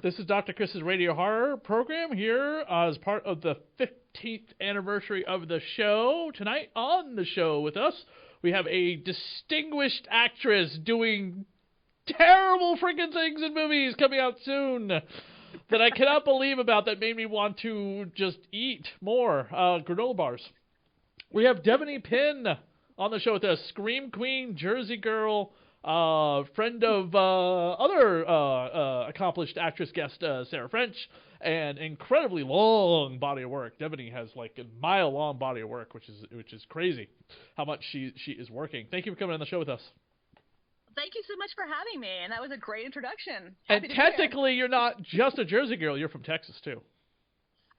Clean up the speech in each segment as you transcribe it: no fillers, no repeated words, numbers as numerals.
This is Dr. Chris's Radio Horror program here as part of the 15th anniversary of the show. Tonight on the show with us, we have a distinguished actress doing terrible freaking things in movies coming out soon that I cannot believe about, that made me want to just eat more granola bars. We have Devanny Pinn on the show with us, Scream Queen, Jersey Girl, friend of other accomplished actress guest Sarah French, and incredibly long body of work. Devanny has like a mile-long body of work, which is crazy how much she is working. Thank you for coming on the show with us. Thank you so much for having me, and that was a great introduction. And technically, you're not just a Jersey girl; you're from Texas too.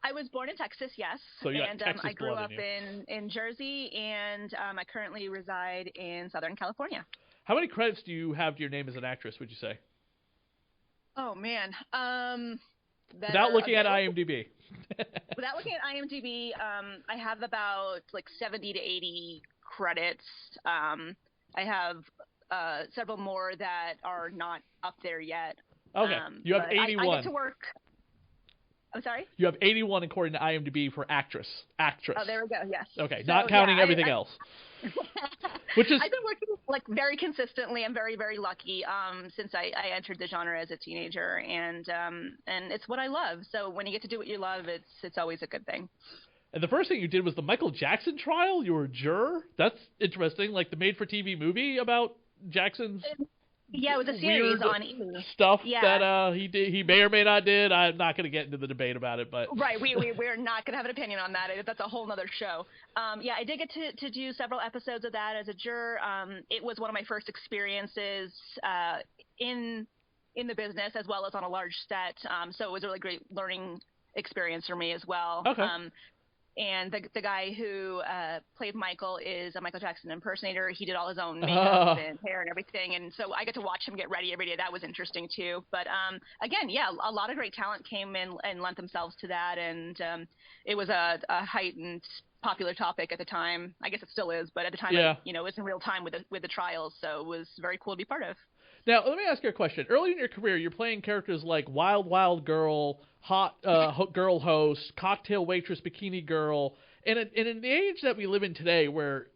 I was born in Texas, yes, so and I grew up in Jersey, and I currently reside in Southern California. How many credits do you have to your name as an actress, would you say? Oh, man. Without looking at IMDb. Without looking at IMDb, I have about like 70 to 80 credits. I have several more that are not up there yet. Okay. You have 81. I get to work. I'm sorry? You have 81 according to IMDb for actress. Oh, there we go. Yes. Okay. So, not counting everything else. Which is, I've been working like very consistently. I'm very, very lucky since I entered the genre as a teenager, and it's what I love. So when you get to do what you love, it's always a good thing. And the first thing you did was the Michael Jackson trial. You were a juror. That's interesting. Like the made-for-TV movie about Jackson's. Yeah, it was a series on E! Stuff that he may or may not did. I'm not going to get into the debate about it, but right, we're not going to have an opinion on that. That's a whole nother show. Yeah, I did get to do several episodes of that as a juror. It was one of my first experiences in the business as well as on a large set. So it was a really great learning experience for me as well. Okay. And the guy who played Michael is a Michael Jackson impersonator. He did all his own makeup and hair and everything. And so I get to watch him get ready every day. That was interesting, too. But, again, yeah, a lot of great talent came in and lent themselves to that. And it was a heightened popular topic at the time. I guess it still is. But at the time, it was in real time with the trials. So it was very cool to be part of. Now, let me ask you a question. Early in your career, you're playing characters like Wild Wild Girl, Hot Girl Host, Cocktail Waitress, Bikini Girl. And in the age that we live in today, where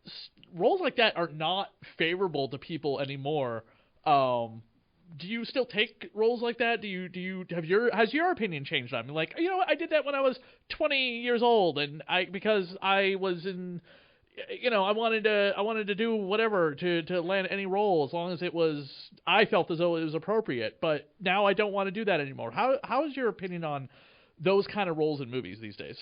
roles like that are not favorable to people anymore, do you still take roles like that? Has your opinion changed on me? Like, you know what, I did that when I was 20 years old, and because I was in... You know, I wanted to do whatever to land any role as long as I felt as though it was appropriate. But now I don't want to do that anymore. How is your opinion on those kind of roles in movies these days?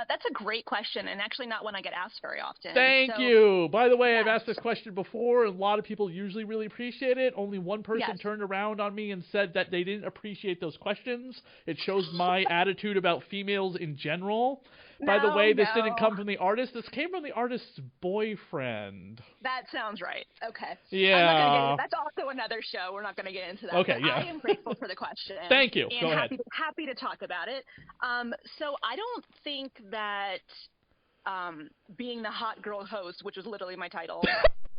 That's a great question, and actually not one I get asked very often. Thank you. By the way, I've asked this question before, and a lot of people usually really appreciate it. Only one person turned around on me and said that they didn't appreciate those questions. It shows my attitude about females in general. By the way, this didn't come from the artist. This came from the artist's boyfriend. That sounds right. Okay. Yeah. That's also another show. We're not going to get into that. Okay, yeah. I am grateful for the question. Thank you. And Go ahead. Happy to talk about it. So I don't think that being the hot girl host, which was literally my title.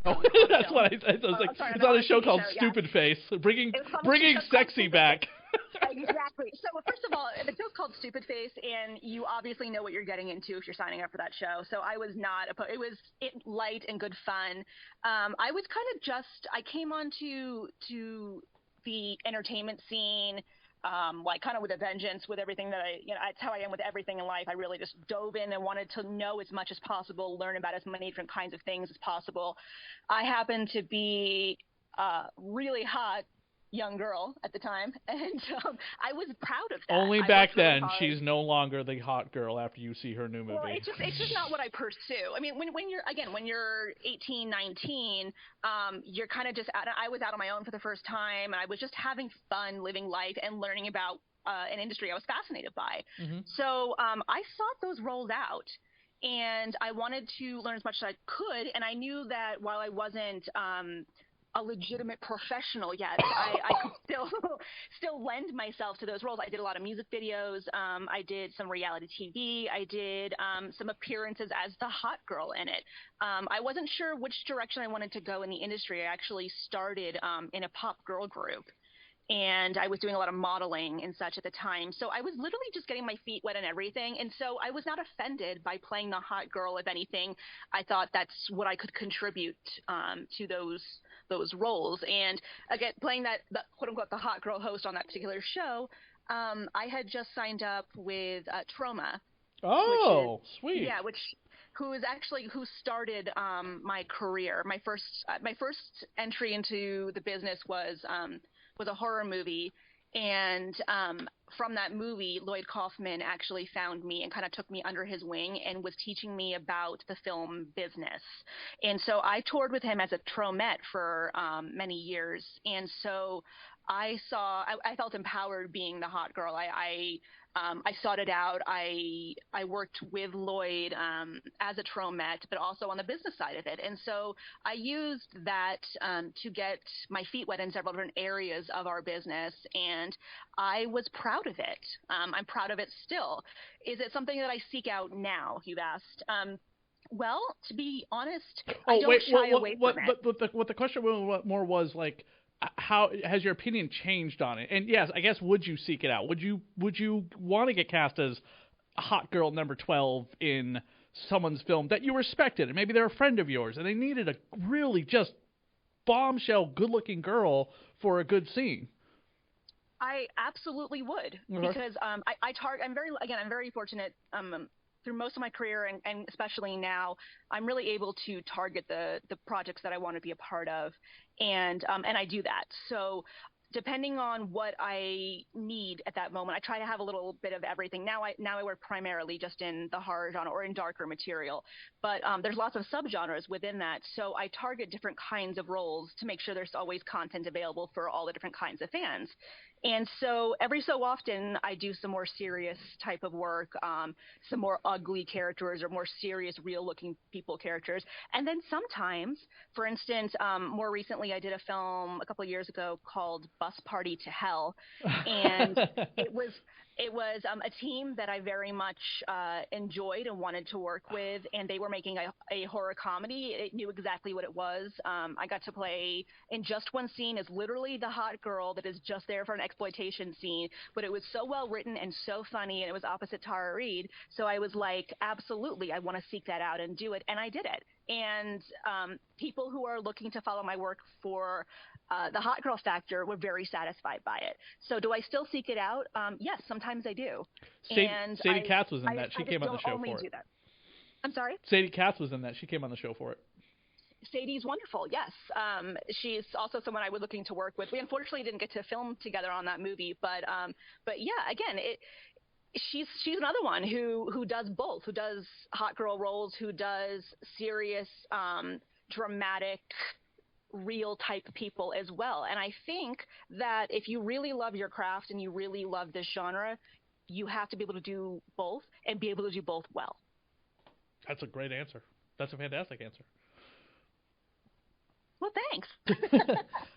That's what I said. It's on a show called Stupid Face, bringing sexy back. Exactly. So first of all, the show's called Stupid Face, and you obviously know what you're getting into if you're signing up for that show. So I was not opposed. It was light and good fun. I was kind of I came on to the entertainment scene, like kind of with a vengeance with everything that that's how I am with everything in life. I really just dove in and wanted to know as much as possible, learn about as many different kinds of things as possible. I happened to be really hot young girl at the time, and I was proud of that. Only back then. She's no longer the hot girl after you see her new movie. Well, it's just not what I pursue. I mean, when you're 18, 19, you're kind of just I was out on my own for the first time, and I was just having fun living life and learning about an industry I was fascinated by. Mm-hmm. So I sought those roles out, and I wanted to learn as much as I could, and I knew that while I wasn't a legitimate professional yet, I could still lend myself to those roles. I did a lot of music videos. I did some reality TV. I did some appearances as the hot girl in it. I wasn't sure which direction I wanted to go in the industry. I actually started in a pop girl group. and I was doing a lot of modeling and such at the time. So I was literally just getting my feet wet and everything. And so I was not offended by playing the hot girl. If anything, I thought that's what I could contribute to those roles. And again, playing the quote unquote the hot girl host on that particular show, I had just signed up with Trauma. Oh, sweet. Yeah, who started my career. My first entry into the business was a horror movie, and from that movie, Lloyd Kaufman actually found me and kind of took me under his wing and was teaching me about the film business. And so I toured with him as a Tromette for many years, and so I felt empowered being the hot girl. I sought it out. I worked with Lloyd as a Tromette, but also on the business side of it. And so I used that to get my feet wet in several different areas of our business, and I was proud of it. I'm proud of it still. Is it something that I seek out now, you've asked? Well, to be honest, I don't shy away from it. But what the question more was like, how has your opinion changed on it? And yes, I guess, would you seek it out? Would you want to get cast as a hot girl number 12 in someone's film that you respected, and maybe they're a friend of yours, and they needed a really just bombshell, good-looking girl for a good scene? I absolutely would, because I'm very fortunate. Through most of my career and especially now, I'm really able to target the projects that I want to be a part of, and I do that. So depending on what I need at that moment, I try to have a little bit of everything. Now I work primarily just in the horror genre or in darker material, but there's lots of subgenres within that. So I target different kinds of roles to make sure there's always content available for all the different kinds of fans. And so every so often I do some more serious type of work, some more ugly characters or more serious, real-looking people characters. And then sometimes, for instance, more recently I did a film a couple of years ago called Bus Party to Hell, and it was a team that I very much enjoyed and wanted to work with, and they were making a horror comedy. It knew exactly what it was. I got to play in just one scene as literally the hot girl that is just there for an exploitation scene, but it was so well written and so funny, and it was opposite Tara Reid. So I was like, absolutely, I want to seek that out and do it, and I did it. And people who are looking to follow my work for the hot girl factor were very satisfied by it. So do I still seek it out? Yes, sometimes I do. Sadie Katz was in that. She came on the show for it. I'm sorry? Sadie Katz was in that. She came on the show for it. Sadie's wonderful, yes. She's also someone I was looking to work with. We unfortunately didn't get to film together on that movie, but yeah, again, she's another one who does both, who does hot girl roles, who does serious, dramatic, real type people as well. And I think that if you really love your craft and you really love this genre, you have to be able to do both and be able to do both well. That's a great answer. That's a fantastic answer. Well, thanks.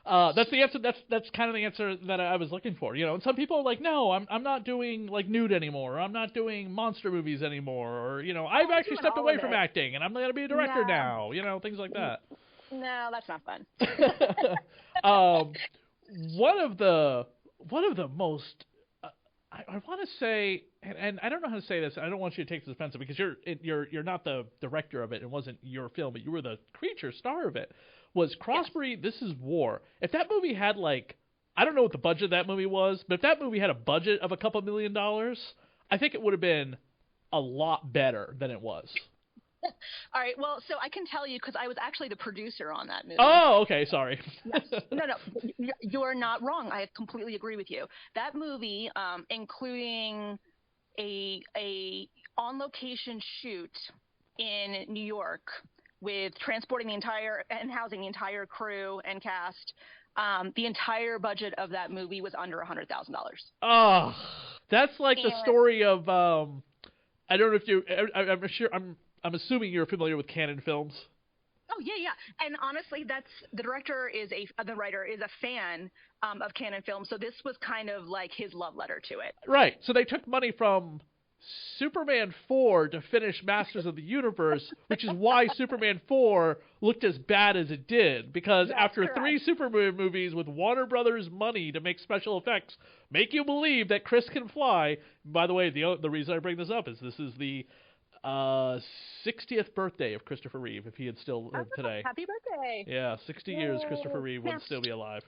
That's the answer. That's kind of the answer that I was looking for. And some people are like, no, I'm not doing like nude anymore. Or I'm not doing monster movies anymore. Or I've actually stepped away from acting and I'm going to be a director now. Things like that. No, that's not fun. One of the most I want to say, and I don't know how to say this. I don't want you to take this offensive because you're not the director of it. It wasn't your film, but you were the creature star of it. Was Crossbury, This Is War. If that movie had I don't know what the budget of that movie was, but if that movie had a budget of a couple $1 million, I think it would have been a lot better than it was. All right. Well, so I can tell you because I was actually the producer on that movie. Oh, okay. Sorry. Yes. No, you're not wrong. I completely agree with you. That movie, including a on-location shoot in New York with transporting and housing the entire crew and cast, the entire budget of that movie was under $100,000. Oh, that's like the story of I don't know if you. I'm assuming you're familiar with Cannon Films. Oh yeah. And honestly, the director the writer is a fan of Cannon Films, so this was kind of like his love letter to it. Right. So they took money from Superman 4 to finish Masters of the Universe, which is why Superman 4 looked as bad as it did. Because after correct. 3 Superman movies with Warner Brothers money to make special effects, make you believe that Chris can fly. By the way, the reason I bring this up is this is the 60th birthday of Christopher Reeve, if he had still lived today. Happy birthday! Yeah, 60 years Christopher Reeve would Yes. still be alive.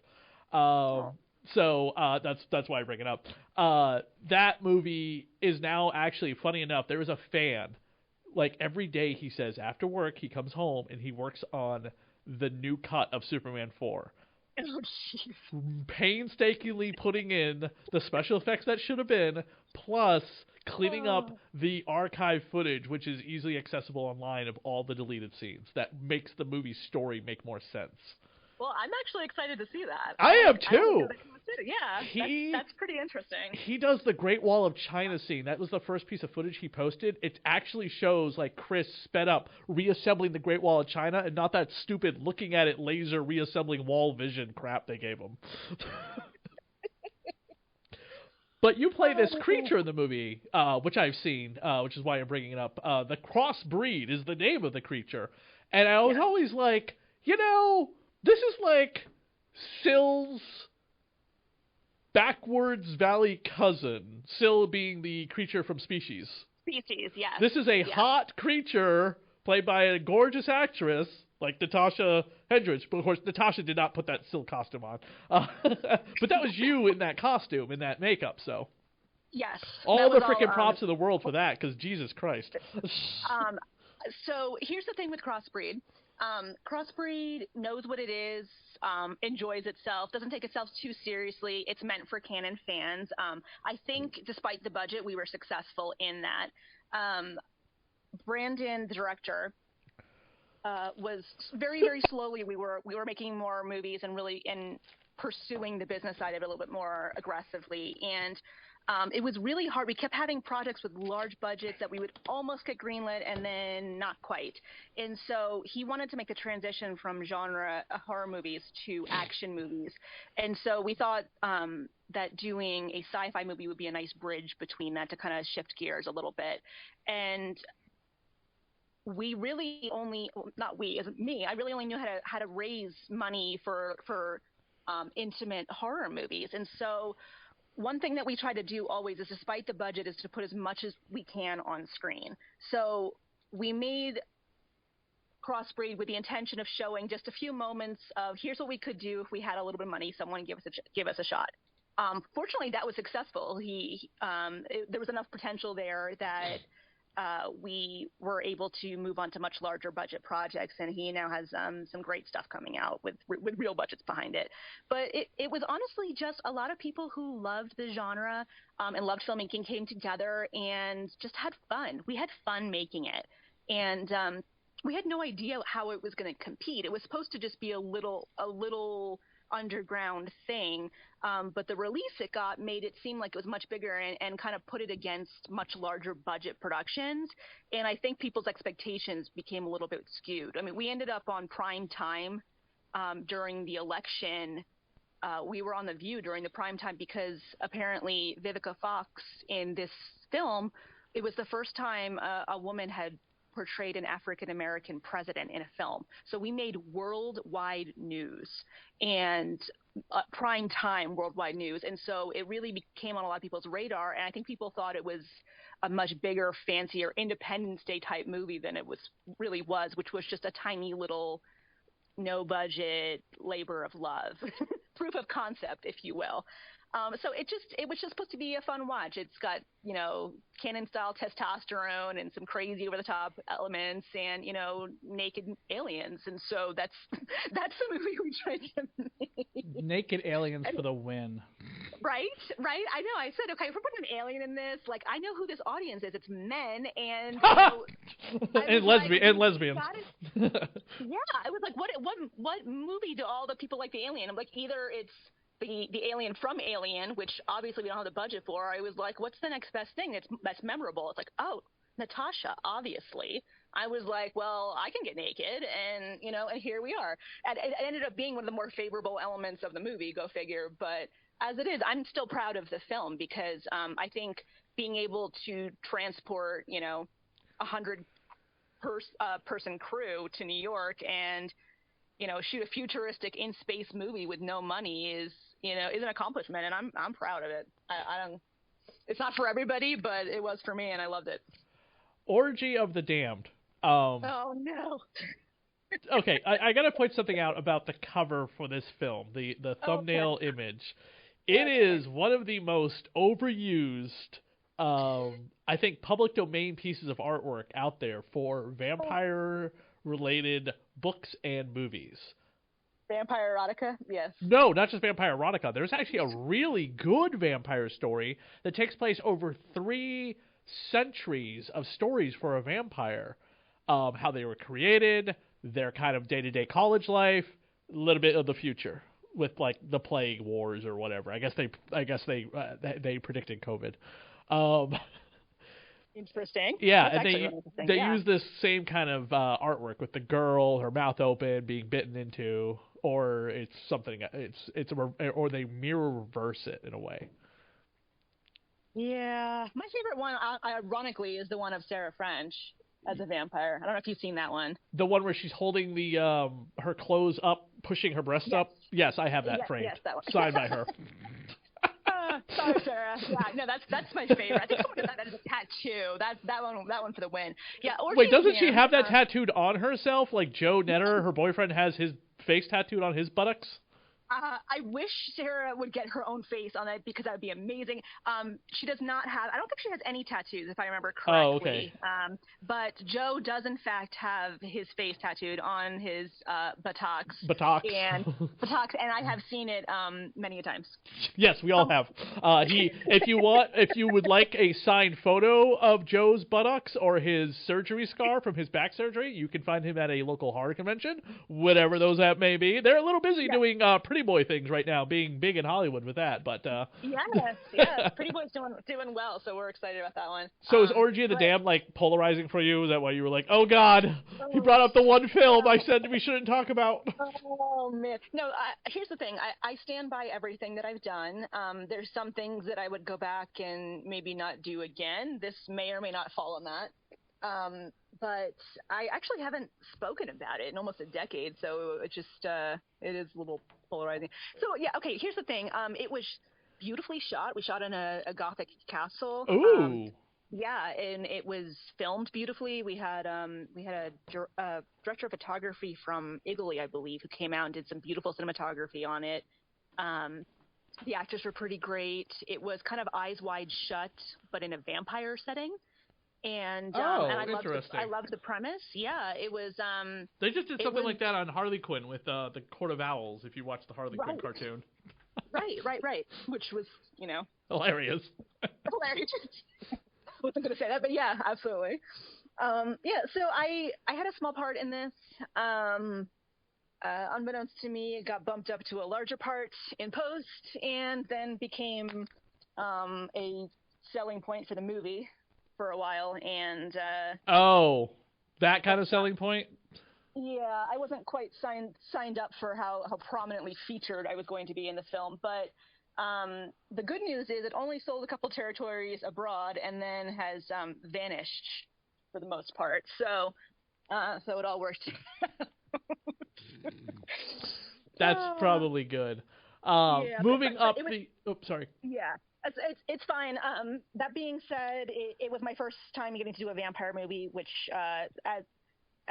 So that's why I bring it up. That movie is now actually, funny enough, there was a fan, like every day he says after work he comes home and he works on the new cut of Superman 4. Oh, jeez. Painstakingly putting in the special effects that should have been, plus cleaning up the archive footage, which is easily accessible online, of all the deleted scenes. That makes the movie story make more sense. Well, I'm actually excited to see that. I am too. Yeah, that's pretty interesting. He does the Great Wall of China scene. That was the first piece of footage he posted. It actually shows like Chris sped up reassembling the Great Wall of China, and not that stupid looking at it laser reassembling wall vision crap they gave him. But you play this creature in the movie, which I've seen, which is why I'm bringing it up. The Crossbreed is the name of the creature. And I was always like, this is like Sill's backwards valley cousin. Sill being the creature from Species. Species, yes. This is a hot creature played by a gorgeous actress like Natasha Hendricks. But of course, Natasha did not put that Sill costume on. But that was you in that costume, in that makeup, so. Yes. All the freaking props in the world for that, because Jesus Christ. So here's the thing with Crossbreed. Crossbreed knows what it is, enjoys itself, doesn't take itself too seriously. It's meant for canon fans. I think despite the budget, we were successful in that. Brandon, the director, was very, very slowly. We were making more movies and really pursuing the business side of it a little bit more aggressively. And it was really hard. We kept having projects with large budgets that we would almost get greenlit and then not quite. And so he wanted to make the transition from genre horror movies to action movies. And so we thought that doing a sci-fi movie would be a nice bridge between that to kind of shift gears a little bit. And we really only, not we, as me, I really only knew how to raise money for intimate horror movies. And so one thing that we try to do always is, despite the budget, is to put as much as we can on screen. So we made Crossbreed with the intention of showing just a few moments of, here's what we could do if we had a little bit of money, someone give us a shot. Fortunately, that was successful. There was enough potential there that we were able to move on to much larger budget projects, and he now has some great stuff coming out with real budgets behind it. But it was honestly just a lot of people who loved the genre and loved filmmaking came together and just had fun. We had fun making it, and we had no idea how it was going to compete. It was supposed to just be a little underground thing, but the release it got made it seem like it was much bigger and kind of put it against much larger budget productions. And I think people's expectations became a little bit skewed. I mean, we ended up on prime time during the election. We were on The View during the prime time because apparently Vivica Fox in this film, it was the first time a woman had portrayed an African-American president in a film. So we made worldwide news and prime time worldwide news. And so it really became on a lot of people's radar. And I think people thought it was a much bigger, fancier Independence Day type movie than it really was, which was just a tiny little no budget labor of love, proof of concept, if you will. So it was just supposed to be a fun watch. It's got, canon style testosterone and some crazy over the top elements and, naked aliens. And so that's the movie we tried to make. Naked aliens for the win. Right. I know. I said, okay, if we're putting an alien in this, like, I know who this audience is. It's men and and lesbians. Yeah, I was like, what movie do all the people like the alien? I'm like, either it's the alien from Alien, which obviously we don't have the budget for. I was like, what's the next best thing that's memorable? It's like, oh, Natasha, obviously. I was like, well, I can get naked, and and here we are. And it ended up being one of the more favorable elements of the movie, go figure. But as it is, I'm still proud of the film because I think being able to transport, 100-person crew to New York and, shoot a futuristic in-space movie with no money is an accomplishment, and I'm proud of it. I don't. It's not for everybody, but it was for me, and I loved it. Orgy of the Damned. Oh no. Okay, I gotta point something out about the cover for this film, the thumbnail image. It is one of the most overused, I think, public domain pieces of artwork out there for vampire-related books and movies. Vampire erotica? Yes. No, not just vampire erotica. There's actually a really good vampire story that takes place over 3 centuries of stories for a vampire. How they were created, their kind of day-to-day college life, a little bit of the future with like the plague wars or whatever. I guess they predicted COVID. Interesting. Yeah, That's and they use this same kind of artwork with the girl, her mouth open, being bitten into, or it's something. Or they mirror reverse it in a way. Yeah, my favorite one, ironically, is the one of Sarah French as a vampire. I don't know if you've seen that one. The one where she's holding the her clothes up, pushing her breasts up. Yes, I have that framed. Yes, that one. Signed by her. Sorry, Sarah. Yeah, no, that's my favorite. I think someone did that as a tattoo. That one for the win. Yeah. Wait, doesn't she have that tattooed on herself? Like Joe Netter, her boyfriend, has his face tattooed on his buttocks? I wish Sarah would get her own face on it because that would be amazing. She does not have. I don't think she has any tattoos, if I remember correctly. Oh, okay. But Joe does in fact have his face tattooed on his buttocks. Buttocks. And I have seen it many a times. Yes, we all have. If you would like a signed photo of Joe's buttocks or his surgery scar from his back surgery, you can find him at a local horror convention, whatever those that may be. They're a little busy doing pretty boy things right now, being big in Hollywood with that, but yes, Pretty Boy's doing well, so we're excited about that one. So is Orgy of the Damned like polarizing for you? Is that why you were like, oh God, he brought up the one film I said we shouldn't talk about? Oh man, no. Here's the thing. I stand by everything that I've done. There's some things that I would go back and maybe not do again. This may or may not fall on that. But I actually haven't spoken about it in almost a decade, so it just it is a little polarizing. So yeah, okay. Here's the thing. It was beautifully shot. We shot in a Gothic castle. Ooh. Yeah, and it was filmed beautifully. We had a director of photography from Italy, I believe, who came out and did some beautiful cinematography on it. The actors were pretty great. It was kind of eyes wide shut, but in a vampire setting. And I loved the premise. Yeah, it was. They just did something like that on Harley Quinn with the Court of Owls. If you watch the Harley Quinn cartoon. Right. Which was, hilarious. Hilarious. Wasn't going to say that, but yeah, absolutely. So I had a small part in this. Unbeknownst to me, it got bumped up to a larger part in post, and then became a selling point for the movie for a while. And that kind of selling point. Yeah, I wasn't quite signed up for how prominently featured I was going to be in the film, but the good news is it only sold a couple territories abroad and then has vanished for the most part. So it all worked. That's probably good. Moving up sorry. Yeah, it's fine. That being said, it was my first time getting to do a vampire movie, which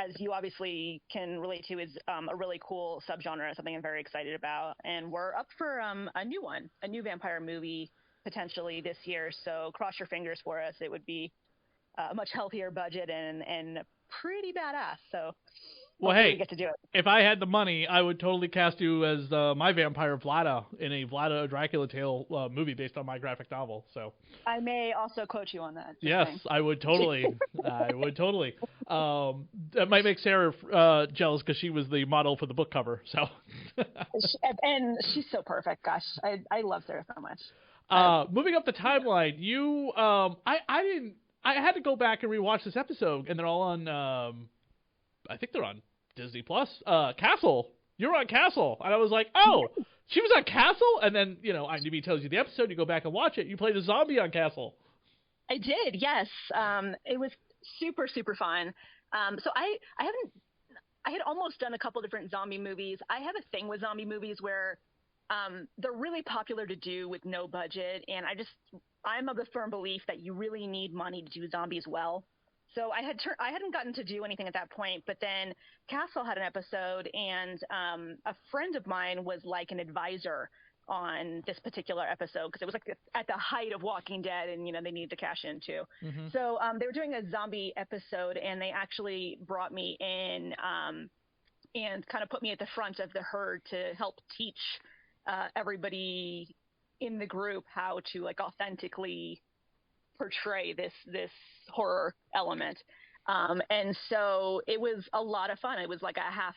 as you obviously can relate to, is a really cool subgenre, something I'm very excited about. And we're up for a new vampire movie potentially this year. So cross your fingers for us. It would be a much healthier budget and pretty badass. So well, hey, we get to do it. If I had the money, I would totally cast you as my vampire Vlada in a Vlada Dracula tale movie based on my graphic novel. So I may also quote you on that. Yes, I would totally. I would totally. That might make Sarah jealous because she was the model for the book cover. So. And she's so perfect. Gosh, I love Sarah so much. Moving up the timeline, you I had to go back and rewatch this episode, and they're all on. I think they're on Disney Plus. Castle. You're on Castle, and I was like, oh, she was on Castle, and then IMDb tells you the episode. You go back and watch it. You play the zombie on Castle. I did, yes. It was super, super fun. So I had almost done a couple different zombie movies. I have a thing with zombie movies where they're really popular to do with no budget, and I'm of the firm belief that you really need money to do zombies well. So I hadn't gotten to do anything at that point, but then Castle had an episode, and a friend of mine was like an advisor on this particular episode because it was like at the height of Walking Dead, and they needed to cash in too. Mm-hmm. So they were doing a zombie episode, and they actually brought me in and kind of put me at the front of the herd to help teach everybody in the group how to like authentically portray this horror element. And so it was a lot of fun. It was like a half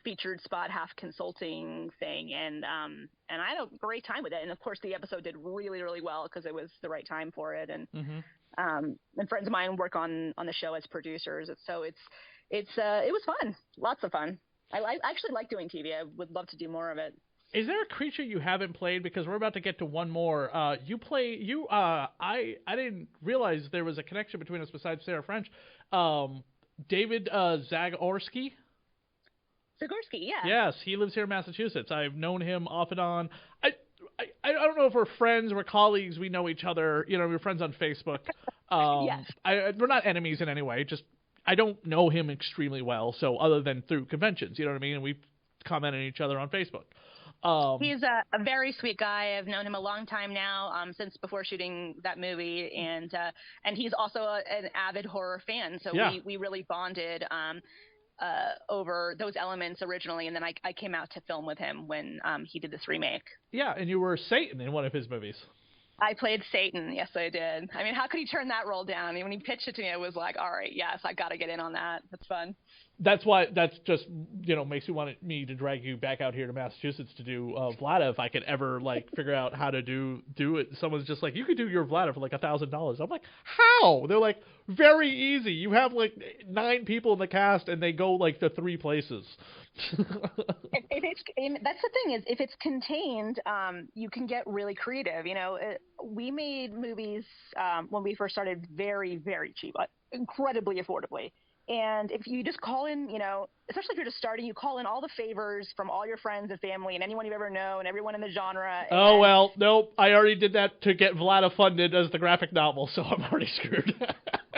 featured spot, half consulting thing, and I had a great time with it. And of course, the episode did really, really well because it was the right time for it. And and friends of mine work on the show as producers, so it was fun, lots of fun. I actually like doing TV. I would love to do more of it. Is there a creature you haven't played? Because we're about to get to one more. I didn't realize there was a connection between us besides Sarah French. David Zagorski? Zagorski, yeah. Yes, he lives here in Massachusetts. I've known him off and on. I don't know if we're friends, we're colleagues, we know each other. We're friends on Facebook. Yes. We're not enemies in any way. Just I don't know him extremely well. So other than through conventions, you know what I mean? And we've commented on each other on Facebook. He's a very sweet guy. I've known him a long time now, since before shooting that movie, and he's also an avid horror fan. So yeah. we really bonded over those elements originally, and then I came out to film with him when he did this remake. Yeah, and you were Satan in one of his movies. I played Satan. Yes, I did. I mean, how could he turn that role down? I mean, when he pitched it to me, I was like, all right, yes, I got to get in on that. That's fun. That's why. That's just makes me to drag you back out here to Massachusetts to do Vlada if I could ever figure out how to do it. Someone's just like, you could do your Vlada for like $1,000. I'm like, how? They're like, very easy. You have like 9 people in the cast and they go like to 3 places. That's the thing is if it's contained, you can get really creative. We made movies when we first started very, very cheap, incredibly affordably. And if you just call in, especially if you're just starting, you call in all the favors from all your friends and family and anyone you've ever known and everyone in the genre. Oh, well, nope. I already did that to get Vlada funded as the graphic novel, so I'm already screwed.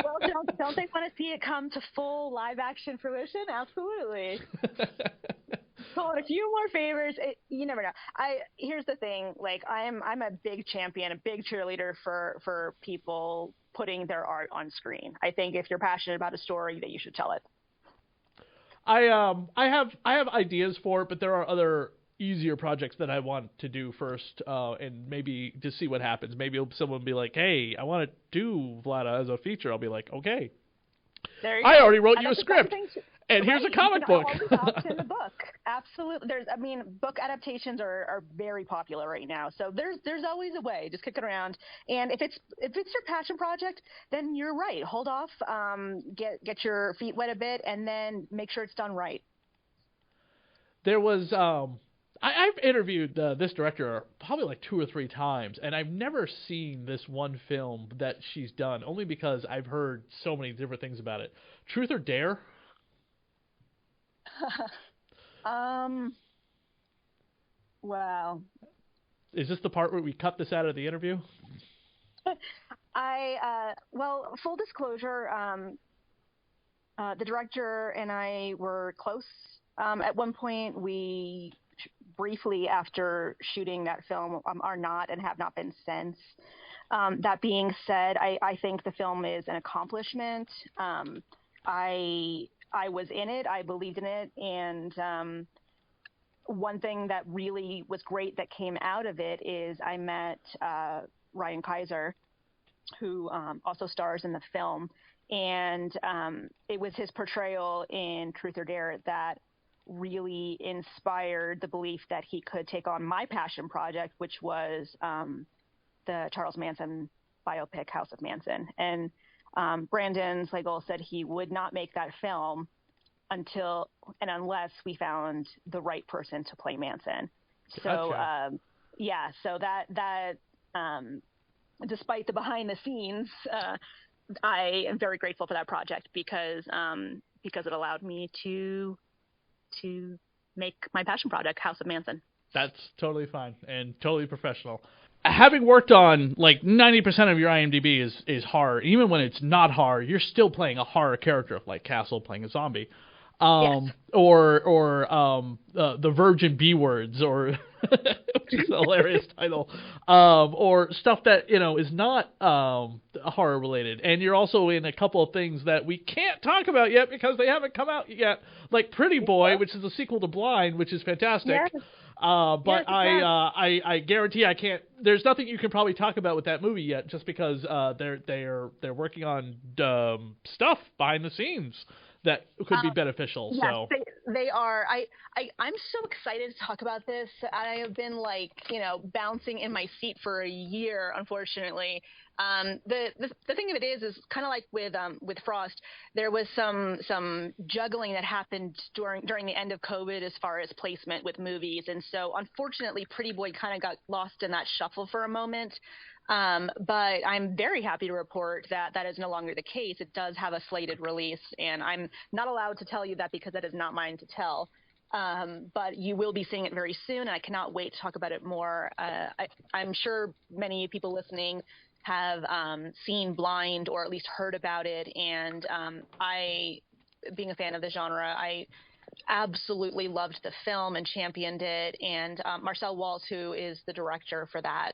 Well, don't they want to see it come to full live action fruition? Absolutely. Call in a few more favors. You never know. Here's the thing. I'm a big champion, a big cheerleader for people putting their art on screen. I think if you're passionate about a story, that you should tell it. I have ideas for it, but there are other easier projects that I want to do first, and maybe to see what happens. Maybe someone will be like, "Hey, I want to do Vlada as a feature." I'll be like, "Okay." I already wrote you a script. And here's a comic book. Always in the book. Absolutely. Book adaptations are very popular right now. So there's always a way. Just kick it around. And if it's your passion project, then you're right. Hold off. Get your feet wet a bit, and then make sure it's done right. There was I've interviewed this director probably like 2 or 3 times, and I've never seen this one film that she's done. Only because I've heard so many different things about it. Truth or Dare? Wow. Is this the part where we cut this out of the interview? Well, full disclosure, the director and I were close. At one point, we briefly after shooting that film are not and have not been since. That being said, I think the film is an accomplishment. I was in it. I believed in it. And one thing that really was great that came out of it is I met Ryan Kaiser, who also stars in the film. And it was his portrayal in Truth or Dare that really inspired the belief that he could take on my passion project, which was the Charles Manson biopic, House of Manson. And Brandon Slagle said he would not make that film unless we found the right person to play Manson. So, Gotcha. so that despite the behind the scenes, I am very grateful for that project because it allowed me to make my passion project, House of Manson. That's totally fine and totally professional. Having worked on like 90% of your IMDb is horror. Even when it's not horror, you're still playing a horror character, like Castle playing a zombie, Yes. or the Virgin B Words, or which is a hilarious title, or stuff that is not horror related. And you're also in a couple of things that we can't talk about yet because they haven't come out yet, like Pretty Boy, which is a sequel to Blind, which is fantastic. Yes. But Yes, I guarantee I can't. There's nothing you can probably talk about with that movie yet, just because they're working on stuff behind the scenes that could be beneficial. Yes, So they are. I'm so excited to talk about this. I have been bouncing in my seat for a year, unfortunately. The thing of it is kind of like with Frost, there was some juggling that happened during the end of COVID as far as placement with movies, and so unfortunately, Pretty Boy kind of got lost in that shuffle for a moment. But I'm very happy to report that is no longer the case. It does have a slated release, and I'm not allowed to tell you that because that is not mine to tell. But you will be seeing it very soon, and I cannot wait to talk about it more. I'm sure many people listening have seen Blind or at least heard about it, and I, being a fan of the genre, I absolutely loved the film and championed it. And Marcel Walz, who is the director for that,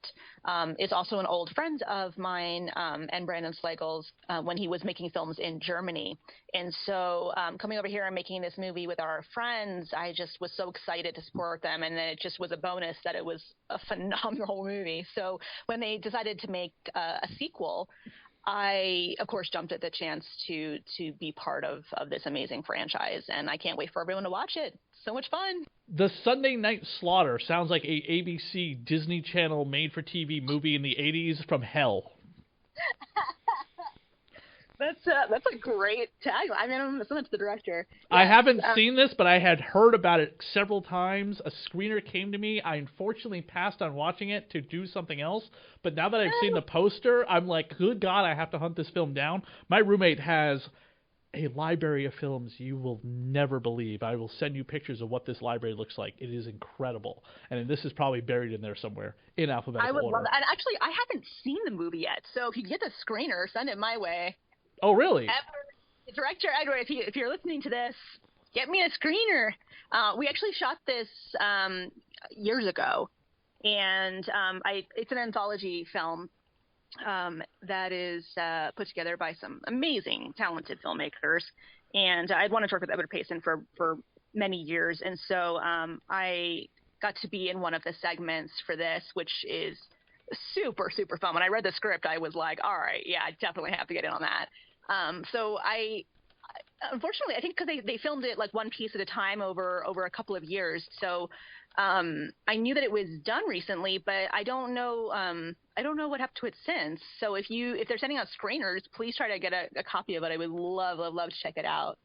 is also an old friend of mine and Brandon Schlegel's when he was making films in Germany. And so coming over here and making this movie with our friends, I just was so excited to support them. And then it just was a bonus that it was a phenomenal movie. So when they decided to make a sequel, I, of course, jumped at the chance to be part of this amazing franchise, and I can't wait for everyone to watch it. So much fun. The Sunday Night Slaughter sounds like a ABC Disney Channel made-for-TV movie in the 80s from hell. That's a great tagline. I mean, I'm sending it to the director. Yes. I haven't seen this, but I had heard about it several times. A screener came to me. I unfortunately passed on watching it to do something else. But now that I've seen the poster, I'm like, good God, I have to hunt this film down. My roommate has a library of films you will never believe. I will send you pictures of what this library looks like. It is incredible. And this is probably buried in there somewhere in alphabetical order. I would love that. And actually, I haven't seen the movie yet. So if you get the screener, send it my way. Oh, really? Director Edward, if you're listening to this, get me a screener. We actually shot this years ago, and it's an anthology film that is put together by some amazing, talented filmmakers. And I'd wanted to work with Edward Payson for many years, and so I got to be in one of the segments for this, which is super, super fun. When I read the script, I was like, all right, yeah, I definitely have to get in on that. So unfortunately, I think because they filmed it like one piece at a time over a couple of years. So I knew that it was done recently, but I don't know what happened to it since. So if they're sending out screeners, please try to get a copy of it. I would love to check it out.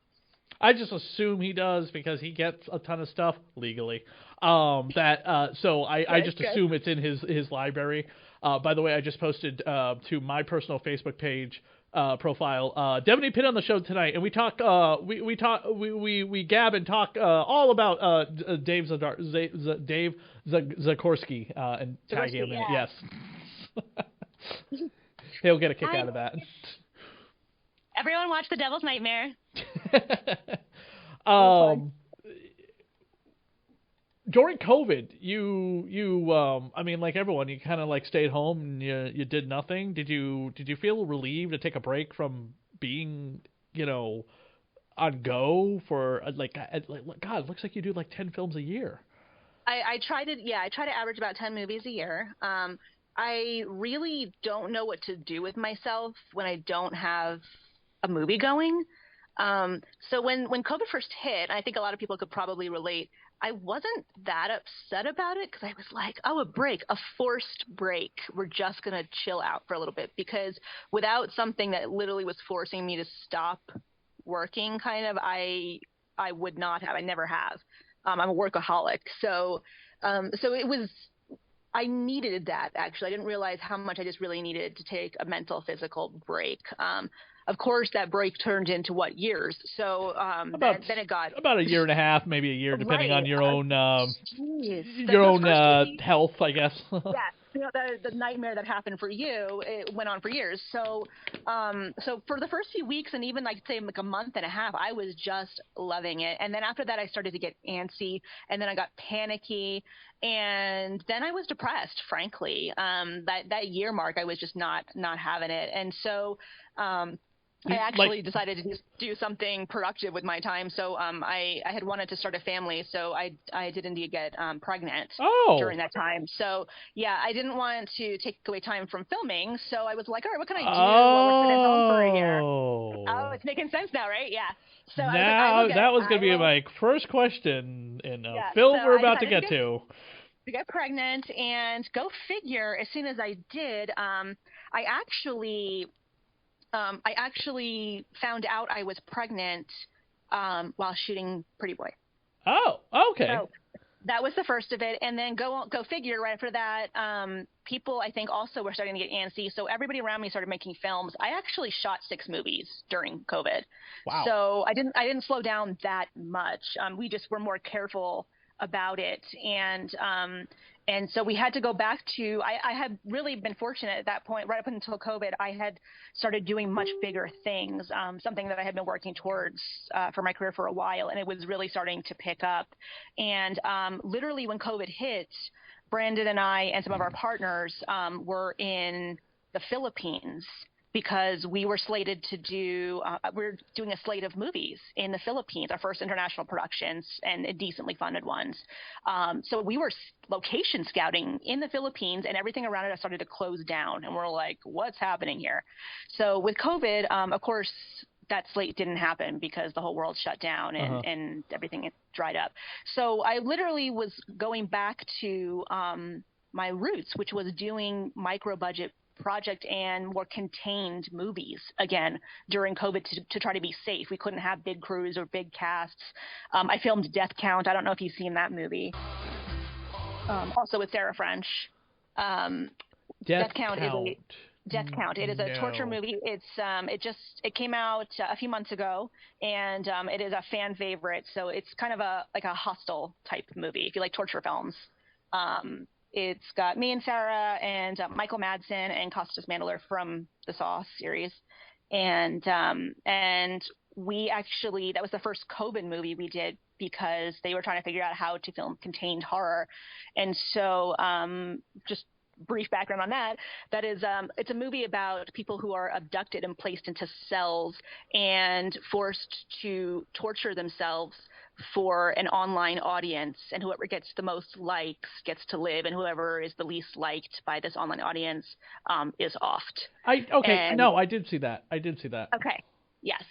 I just assume he does because he gets a ton of stuff legally. So I just assume it's in his library. By the way, I just posted to my personal Facebook page profile Devanny Pinn on the show tonight, and we talk we gab and talk all about Dave Zakorsky and tag him in it. Yes. He'll get a kick out of that. Everyone watch The Devil's Nightmare. During COVID, you I mean, like everyone, you kind of like stayed home and you did nothing. Did you feel relieved to take a break from being, on go for God, it looks like you do like 10 films a year. I try to average about 10 movies a year. I really don't know what to do with myself when I don't have a movie going. So when COVID first hit, I think a lot of people could probably relate, I wasn't that upset about it because I was like, oh, a forced break. We're just going to chill out for a little bit, because without something that literally was forcing me to stop working, kind of, I would not have. I never have. I'm a workaholic. So it was, I needed that, actually. I didn't realize how much I just really needed to take a mental, physical break. Of course, that break turned into years. So then it got about a year and a half, maybe a year, depending right. on your own Geez. health, I guess. Yeah, the nightmare that happened for you, it went on for years. So for the first few weeks, and even say like a month and a half, I was just loving it. And then after that, I started to get antsy, and then I got panicky, and then I was depressed. Frankly, that year mark, I was just not having it, and so. I actually decided to do something productive with my time. So I had wanted to start a family, so I did indeed get pregnant during that time. So yeah, I didn't want to take away time from filming, so I was like, all right, what can I do while we're sitting home for a year? Oh, it's making sense now, right? Yeah. So now that was going to be my first question in a film we're about to get to. To get pregnant, and go figure. As soon as I did, I actually found out I was pregnant while shooting Pretty Boy. Oh, okay. So that was the first of it, and then go figure. Right after that, people I think also were starting to get antsy, so everybody around me started making films. I actually shot 6 movies during COVID. Wow. So I didn't slow down that much. We just were more careful about it, and so we had to go back to, I had really been fortunate at that point, right up until COVID, I had started doing much bigger things, something that I had been working towards for my career for a while, and it was really starting to pick up. And literally when COVID hit, Brandon and I and some of our partners were in the Philippines, because we were slated to do, we're doing a slate of movies in the Philippines, our first international productions, and decently funded ones. So we were location scouting in the Philippines, and everything around us started to close down. And we're like, what's happening here? So with COVID, of course, that slate didn't happen because the whole world shut down and everything dried up. So I literally was going back to my roots, which was doing micro-budget project and more contained movies again during COVID to try to be safe. We couldn't have big crews or big casts. I filmed Death Count. I don't know if you've seen that movie. Also with Sarah French. Death Count. It is a torture movie. It came out a few months ago, and it is a fan favorite. So it's kind of like a Hostel type movie if you like torture films. It's got me and Sarah and Michael Madsen and Costas Mandler from the Saw series. And we actually, that was the first COVID movie we did because they were trying to figure out how to film contained horror. And so just brief background on that is it's a movie about people who are abducted and placed into cells and forced to torture themselves for an online audience, and whoever gets the most likes gets to live, and whoever is the least liked by this online audience is offed. I did see that. Okay. Yes.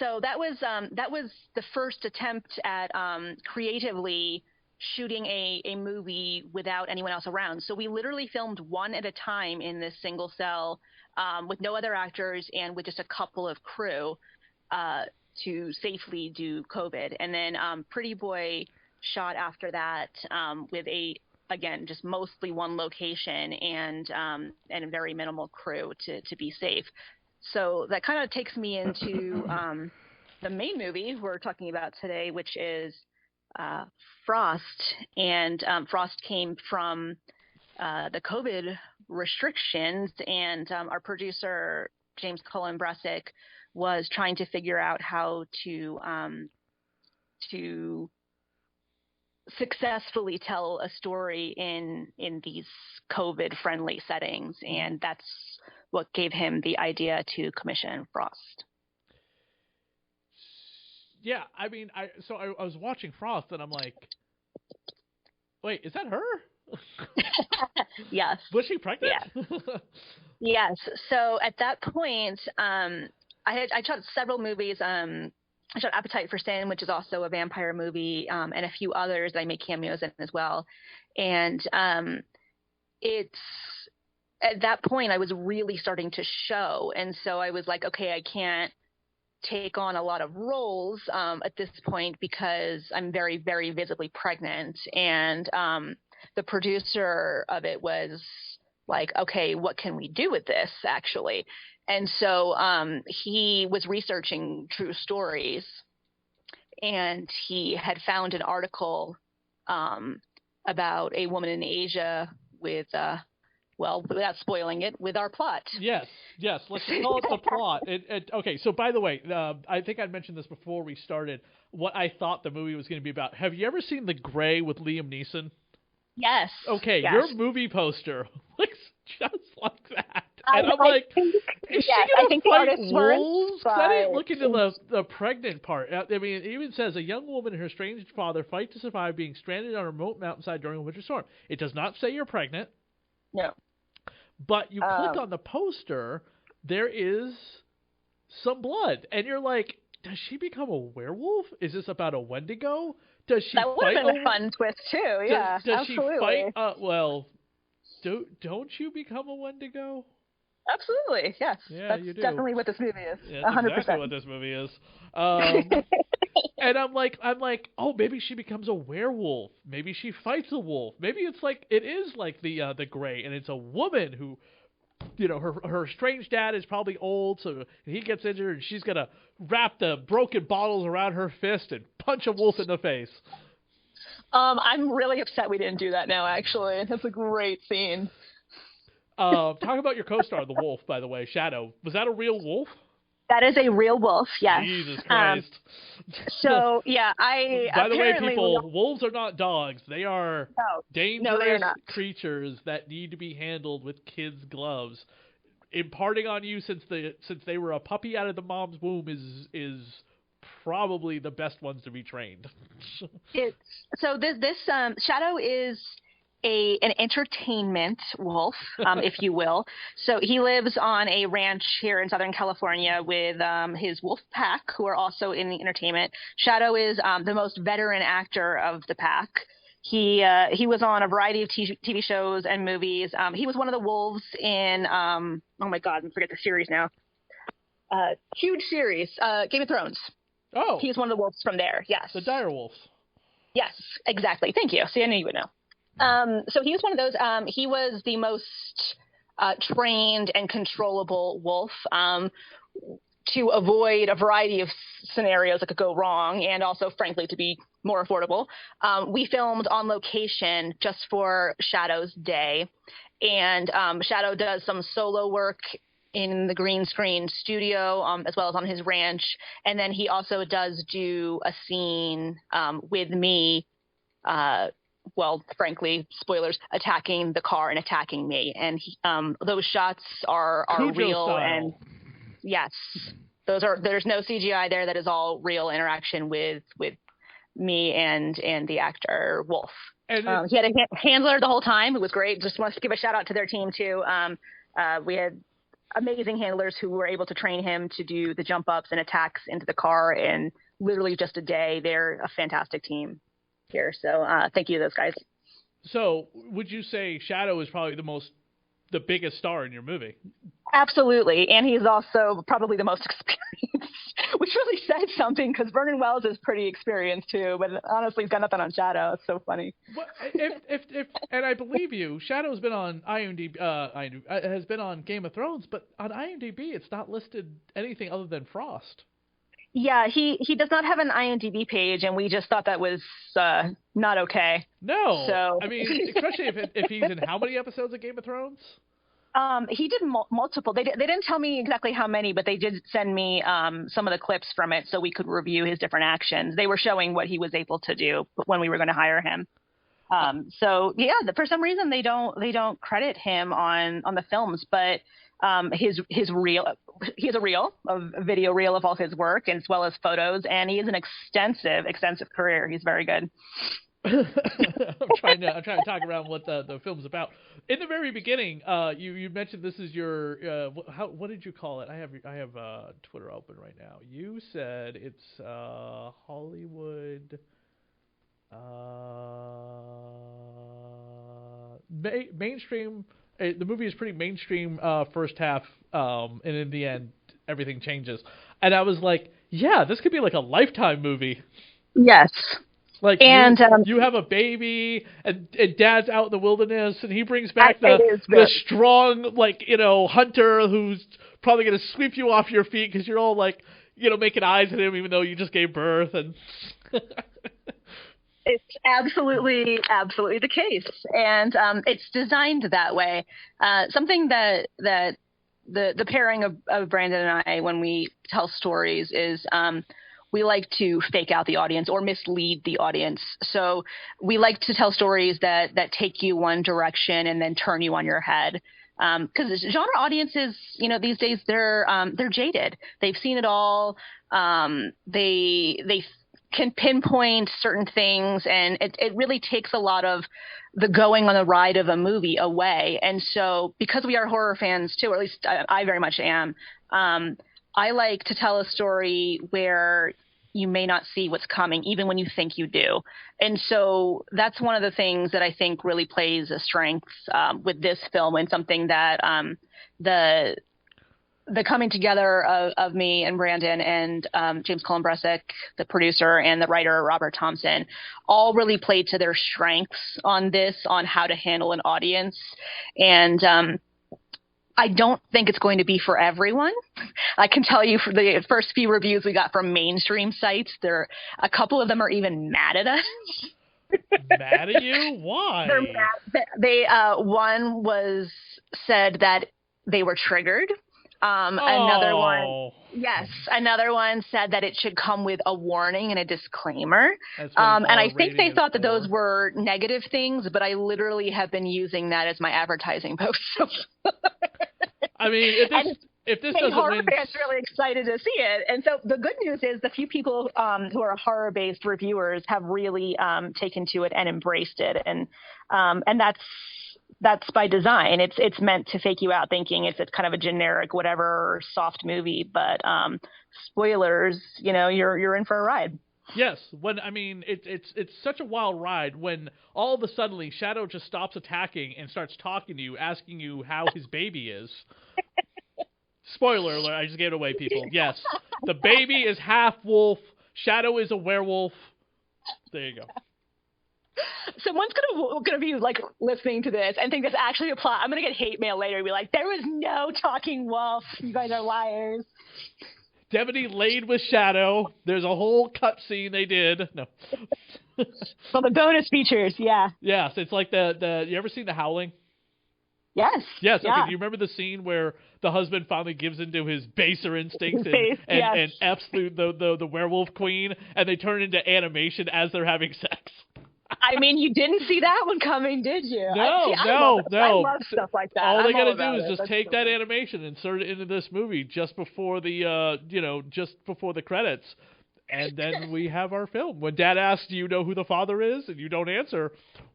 So that was the first attempt at creatively shooting a movie without anyone else around. So we literally filmed one at a time in this single cell with no other actors and with just a couple of crew to safely do COVID. And then Pretty Boy shot after that with again, just mostly one location and a very minimal crew to be safe. So that kind of takes me into the main movie we're talking about today, which is Frost. And Frost came from the COVID restrictions, and our producer, James Cullen Bressick, was trying to figure out how to successfully tell a story in these COVID-friendly settings, and that's what gave him the idea to commission Frost. Yeah, I mean, I was watching Frost, and I'm like, wait, is that her? Yes. Was she pregnant? Yes. Yes. So at that point, I shot several movies. I shot Appetite for Sin, which is also a vampire movie, and a few others that I make cameos in as well. And it's at that point I was really starting to show, and so I was like, okay, I can't take on a lot of roles at this point because I'm very, very visibly pregnant, and the producer of it was like, okay, what can we do with this actually? And so he was researching true stories, and he had found an article about a woman in Asia with, well, without spoiling it, with our plot. Yes. Let's call it the plot. Okay, so by the way, I think I mentioned this before we started, what I thought the movie was going to be about. Have you ever seen The Grey with Liam Neeson? Yes. Okay, yes. Your movie poster looks just like that. And I'm like, is she going to fight wolves? I didn't look into the pregnant part. I mean, it even says, a young woman and her estranged father fight to survive being stranded on a remote mountainside during a winter storm. It does not say you're pregnant. No. But you click on the poster, there is some blood. And you're like, does she become a werewolf? Is this about a Wendigo? Does she that would have been a fun twist, too. Yeah, does absolutely. She fight? Well, don't you become a Wendigo? Absolutely, yes. Yeah, that's you do. Definitely what this movie is. Yeah, 100%. Exactly what this movie is. And I'm like, oh, maybe she becomes a werewolf. Maybe she fights a wolf. Maybe it is like the Grey, and it's a woman who, her strange dad is probably old, so he gets injured, and she's gonna wrap the broken bottles around her fist and punch a wolf in the face. I'm really upset we didn't do that now. Actually, that's a great scene. Talk about your co-star, the wolf, by the way, Shadow. Was that a real wolf? That is a real wolf, yes. Jesus Christ. So, yeah, By the way, people, wolves are not dogs. They are dangerous creatures that need to be handled with kids' gloves. Imparting on you since they were a puppy out of the mom's womb is probably the best ones to be trained. This Shadow is an entertainment wolf, if you will. So he lives on a ranch here in Southern California with his wolf pack, who are also in the entertainment. Shadow is the most veteran actor of the pack. He was on a variety of TV shows and movies. He was one of the wolves in oh my God, I forget the series now. Huge series, Game of Thrones. Oh, he's one of the wolves from there. Yes, the dire wolves. Yes, exactly. Thank you. See, I knew you would know. So he was one of those. He was the most trained and controllable wolf to avoid a variety of scenarios that could go wrong, and also, frankly, to be more affordable. We filmed on location just for Shadow's day, and Shadow does some solo work in the green screen studio, as well as on his ranch, and then he also does do a scene with me. Well, frankly, spoilers, attacking the car and attacking me. And those shots are real. Style. And yes, there's no CGI there. That is all real interaction with me and the actor Wolf. And he had a handler the whole time. It was great. Just want to give a shout out to their team too. We had amazing handlers who were able to train him to do the jump ups and attacks into the car in literally just a day. They're a fantastic team here. So thank you to those guys. So would you say Shadow is probably the biggest star in your movie? Absolutely. And he's also probably the most experienced, which really says something, because Vernon Wells is pretty experienced too, but honestly he's got nothing on Shadow. It's so funny. Well, if and I believe you, Shadow's been on IMDb, has been on Game of Thrones, but on IMDb it's not listed anything other than Frost. Yeah, he does not have an IMDb page, and we just thought that was not okay. No, so I mean, especially if he's in how many episodes of Game of Thrones? He did multiple. They didn't tell me exactly how many, but they did send me some of the clips from it so we could review his different actions. They were showing what he was able to do when we were going to hire him. So yeah, for some reason they don't credit him on the films, but his reel, he has a video reel of all his work, as well as photos, and he has an extensive career. He's very good. I'm trying to talk around what the film's about. In the very beginning, you mentioned this is your what did you call it? I have Twitter open right now. You said it's Hollywood mainstream. The movie is pretty mainstream first half, and in the end, everything changes. And I was like, yeah, this could be like a Lifetime movie. Yes. Like, and you have a baby, and Dad's out in the wilderness, and he brings back the strong, like, hunter who's probably going to sweep you off your feet because you're all, like, making eyes at him even though you just gave birth. And it's absolutely the case. And it's designed that way. Something that the pairing of Brandon and I, when we tell stories, is we like to fake out the audience or mislead the audience. So we like to tell stories that take you one direction and then turn you on your head. Because genre audiences, these days they're jaded. They've seen it all. They can pinpoint certain things, and it really takes a lot of the going on the ride of a movie away. And so, because we are horror fans too, or at least I very much am, I like to tell a story where you may not see what's coming, even when you think you do. And so that's one of the things that I think really plays a strength with this film, and something that the coming together of me and Brandon and James Cullen Bresic, the producer, and the writer Robert Thompson, all really played to their strengths on this, on how to handle an audience. And I don't think it's going to be for everyone. I can tell you, for the first few reviews we got from mainstream sites, a couple of them are even mad at us. Mad at you? Why? They're mad. One said that they were triggered. Another one said that it should come with a warning and a disclaimer. And I think they thought that those were negative things, but I literally have been using that as my advertising post. I mean, if this doesn't horror win, fans are really excited to see it. And so the good news is the few people who are horror-based reviewers have really taken to it and embraced it, and that's by design. It's meant to fake you out thinking it's kind of a generic whatever soft movie, but spoilers, you're in for a ride. Yes, it's such a wild ride when all of a sudden Shadow just stops attacking and starts talking to you, asking you how his baby is. Spoiler alert, I just gave it away, people. Yes, the baby is half wolf. Shadow is a werewolf. There you go. Someone's gonna be like listening to this and think that's actually a plot. I'm gonna get hate mail later and be like, there was no talking wolf. You guys are liars. Devanny laid with Shadow. There's a whole cut scene they did. No. Well, the bonus features, yeah. Yes, it's like the you ever seen The Howling? Yes. Yes. Yeah. Okay. Do you remember the scene where the husband finally gives into his baser instincts and F's the werewolf queen, and they turn into animation as they're having sex? I mean, you didn't see that one coming, did you? No. I love stuff like that. All they gotta do is just take that animation, insert it into this movie just before the credits, and then we have our film. When Dad asks, "Do you know who the father is?" and you don't answer,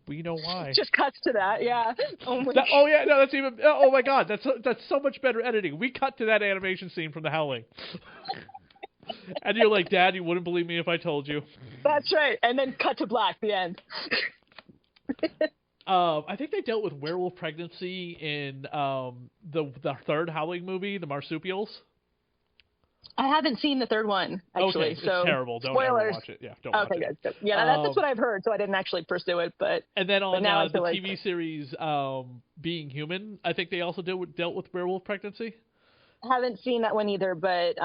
we know why. Just cuts to that, yeah. Oh my God, that's so much better editing. We cut to that animation scene from The Howling. And you're like, Dad, you wouldn't believe me if I told you. That's right. And then cut to black, the end. I think they dealt with werewolf pregnancy in the third Howling movie, The Marsupials. I haven't seen the third one, actually. Okay, it's terrible. Don't ever watch it. Yeah, don't watch it. Good. Yeah, that's what I've heard, so I didn't actually pursue it. And then on the TV series Being Human, I think they also dealt with werewolf pregnancy. Haven't seen that one either, but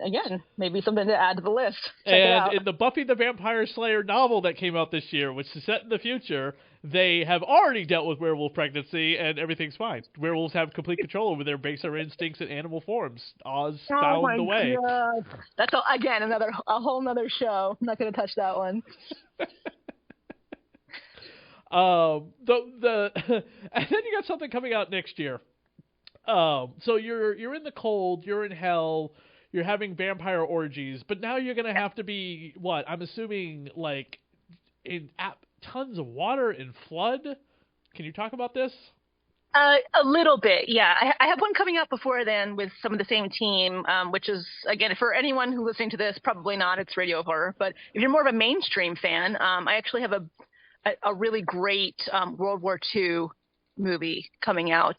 again, maybe something to add to the list. Check it out. In the Buffy the Vampire Slayer novel that came out this year, which is set in the future, they have already dealt with werewolf pregnancy, and everything's fine. Werewolves have complete control over their baser instincts in animal forms. Oz found the way. God. That's a whole nother show. I'm not going to touch that one. And then you got something coming out next year. So you're in the cold, you're in hell, you're having vampire orgies, but now you're gonna have to be what? I'm assuming like in tons of water and flood. Can you talk about this? A little bit, yeah. I have one coming out before then with some of the same team, which is, again, for anyone who's listening to this, probably not. It's radio horror, but if you're more of a mainstream fan, I actually have a really great World War II movie coming out.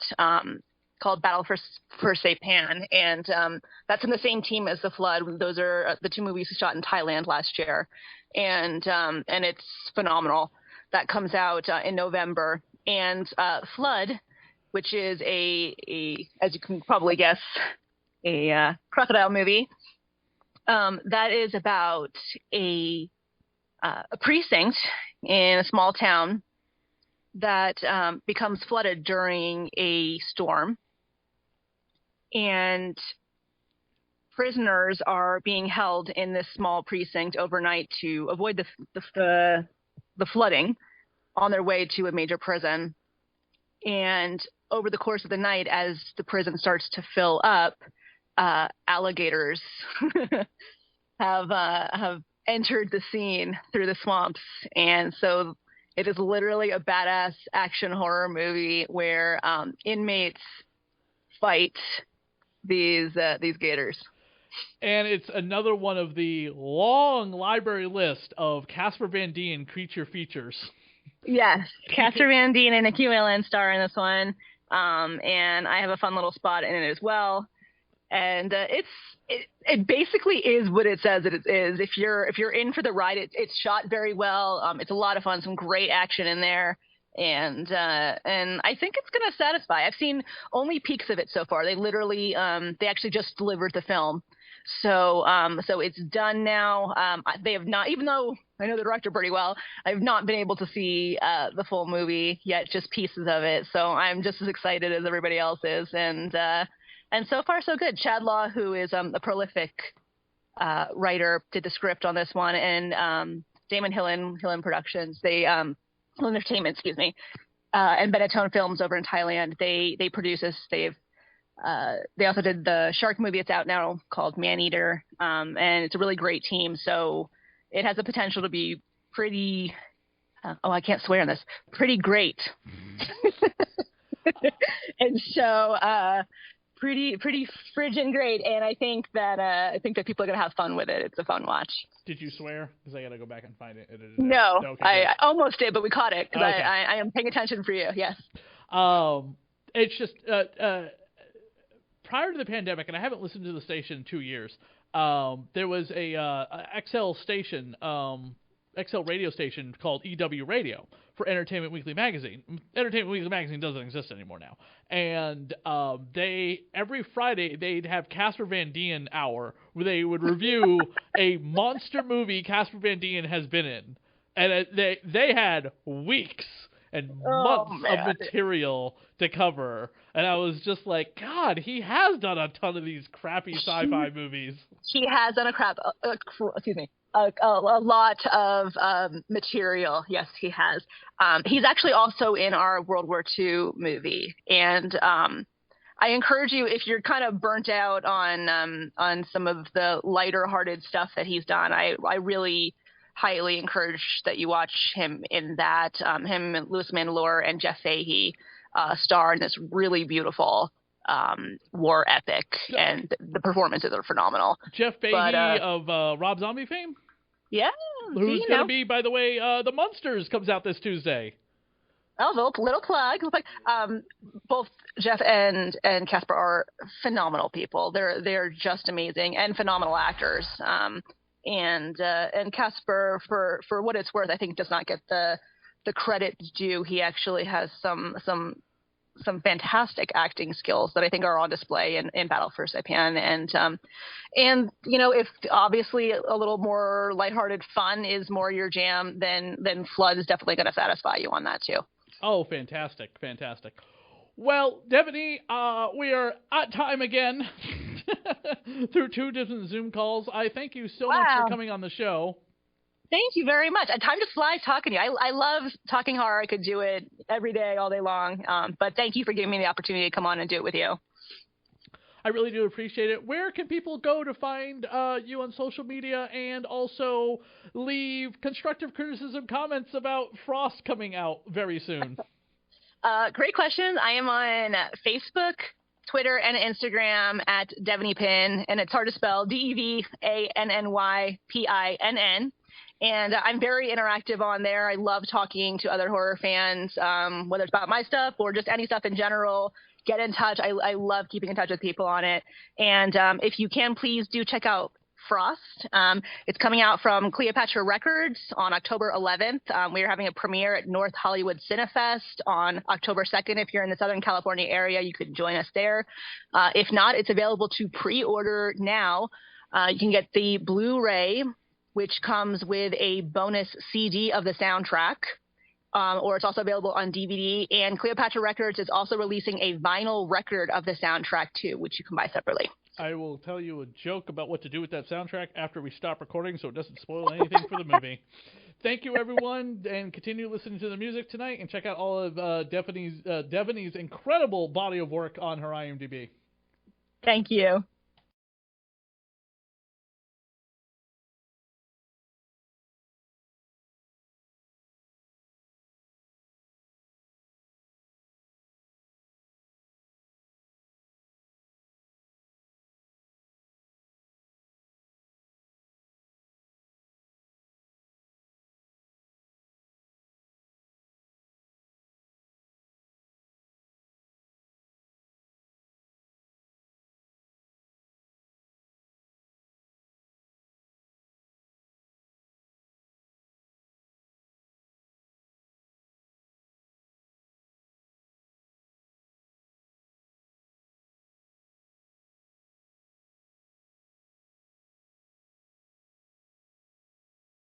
called Battle for Saipan, and that's in the same team as The Flood. Those are the two movies shot in Thailand last year, and it's phenomenal. That comes out in November. And Flood, which is as you can probably guess, a crocodile movie. That is about a precinct in a small town that becomes flooded during a storm, and prisoners are being held in this small precinct overnight to avoid the flooding on their way to a major prison. And over the course of the night, as the prison starts to fill up, alligators have entered the scene through the swamps, and so it is literally a badass action horror movie where inmates fight these gators. And it's another one of the long library list of Casper Van Dien creature features. Yes, Casper Van Dien and Nikki Whalen star in this one, and I have a fun little spot in it as well. And it basically is what it says it is. If you're in for the ride, it's shot very well. It's a lot of fun, some great action in there. And I think it's going to satisfy. I've seen only peaks of it so far. They literally, they actually just delivered the film. So it's done now. They have not, even though I know the director pretty well, I've not been able to see the full movie yet, just pieces of it. So I'm just as excited as everybody else is. And so far so good. Chad Law, who is a prolific writer, did the script on this one, and Damon Hillen Productions. Entertainment, excuse me, and Benetton Films over in Thailand. They produce this. They also did the shark movie. It's out now called Maneater, and it's a really great team. So it has the potential to be pretty. I can't swear on this. Pretty great. And so pretty friggin' great. And I think that people are gonna have fun with it. It's a fun watch. Did you swear? Because I gotta go back and find it. No, okay, I almost did, but we caught it because okay. I am paying attention for you. Yes. It's just prior to the pandemic, and I haven't listened to the station in 2 years. There was a XL radio station called EW Radio for Entertainment Weekly Magazine. Entertainment Weekly Magazine doesn't exist anymore now. And every Friday they'd have Casper Van Dien hour where they would review a monster movie Casper Van Dien has been in. And they had weeks and months of material to cover. And I was just like, God, he has done a ton of these crappy sci-fi movies. He has done a lot of material. Yes, he has. He's actually also in our World War II movie. And I encourage you, if you're kind of burnt out on some of the lighter-hearted stuff that he's done, I really highly encourage that you watch him in that. Him, Louis Mandylor, and Jeff Fahey star in this really beautiful war epic, and the performances are phenomenal. Jeff Fahey of Rob Zombie fame? Yeah. Who's going to be, by the way, The Munsters comes out this Tuesday. Oh, little plug. Both Jeff and Casper are phenomenal people. They're just amazing and phenomenal actors. And Casper, for what it's worth, I think does not get the credit due. He actually has some fantastic acting skills that I think are on display in Battle for Saipan. And if obviously a little more lighthearted fun is more your jam, then Flood is definitely going to satisfy you on that too. Oh, fantastic. Well, Devanny, we are at time again through 2 different Zoom calls. I thank you so much for coming on the show. Thank you very much. Time just flies talking to you. I love talking horror. I could do it every day, all day long. But thank you for giving me the opportunity to come on and do it with you. I really do appreciate it. Where can people go to find you on social media and also leave constructive criticism comments about Frost coming out very soon? Great question. I am on Facebook, Twitter, and Instagram at Devanny Pinn, and it's hard to spell, DevannyPinn. And I'm very interactive on there. I love talking to other horror fans, whether it's about my stuff or just any stuff in general. get in touch. I love keeping in touch with people on it. And if you can, please do check out Frost. It's coming out from Cleopatra Records on October 11th. We are having a premiere at North Hollywood Cinefest on October 2nd. If you're in the Southern California area, you could join us there. If not, it's available to pre-order now. You can get the Blu-ray, which comes with a bonus CD of the soundtrack. Or it's also available on DVD. And Cleopatra Records is also releasing a vinyl record of the soundtrack, too, which you can buy separately. I will tell you a joke about what to do with that soundtrack after we stop recording so it doesn't spoil anything for the movie. Thank you, everyone, and continue listening to the music tonight, and check out all of Devanny's incredible body of work on her IMDb. Thank you.